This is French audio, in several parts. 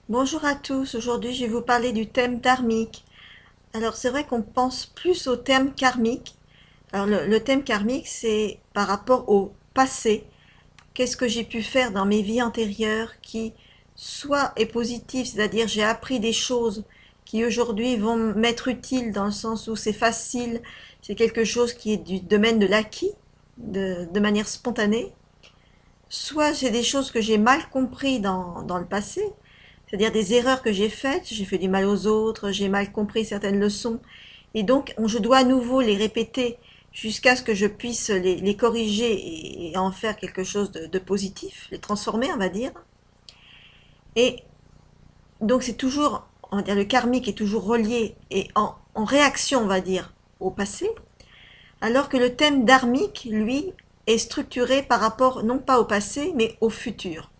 Bonjour à tous, aujourd'hui je vais vous parler du thème dharmique. Alors c'est vrai qu'on pense plus au terme karmique. Alors le thème karmique c'est par rapport au passé. Qu'est-ce que j'ai pu faire dans mes vies antérieures qui soit est positif, c'est-à-dire j'ai appris des choses qui aujourd'hui vont m'être utiles dans le sens où c'est facile, c'est quelque chose qui est du domaine de l'acquis, de manière spontanée. Soit c'est des choses que j'ai mal compris dans le passé, c'est-à-dire des erreurs que j'ai fait du mal aux autres, j'ai mal compris certaines leçons, et donc je dois à nouveau les répéter jusqu'à ce que je puisse les corriger et en faire quelque chose de positif, les transformer, on va dire. Et donc c'est toujours, on va dire, le karmique est toujours relié et en réaction, on va dire, au passé, alors que le thème dharmique, lui, est structuré par rapport non pas au passé, mais au futur.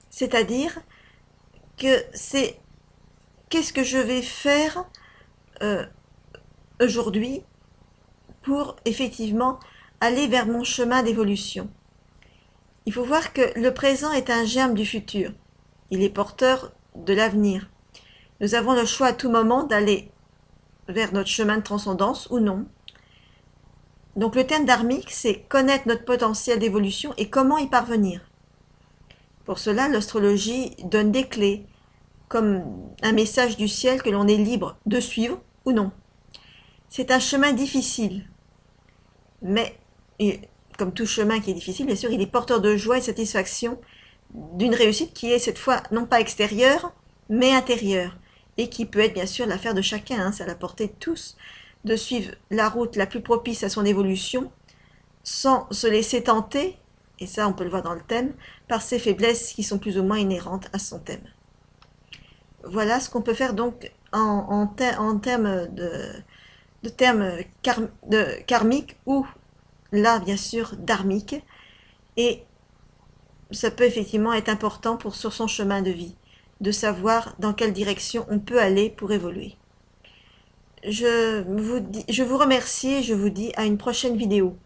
C'est-à-dire que c'est qu'est-ce que je vais faire euh, aujourd'hui pour effectivement aller vers mon chemin d'évolution. Il faut voir que le présent est un germe du futur. Il est porteur de l'avenir. Nous avons le choix à tout moment d'aller vers notre chemin de transcendance ou non. Donc le thème dharmique, c'est connaître notre potentiel d'évolution et comment y parvenir. Pour cela, l'astrologie donne des clés, comme un message du ciel que l'on est libre de suivre ou non. C'est un chemin difficile, mais comme tout chemin qui est difficile, bien sûr, il est porteur de joie et de satisfaction d'une réussite qui est cette fois non pas extérieure, mais intérieure, et qui peut être bien sûr l'affaire de chacun, hein, c'est à la portée de tous, de suivre la route la plus propice à son évolution, sans se laisser tenter, et ça on peut le voir dans le thème, par ses faiblesses qui sont plus ou moins inhérentes à son thème. Voilà ce qu'on peut faire donc en termes de termes karmiques ou là bien sûr dharmique, et ça peut effectivement être important pour sur son chemin de vie de savoir dans quelle direction on peut aller pour évoluer. Je vous remercie et je vous dis à une prochaine vidéo.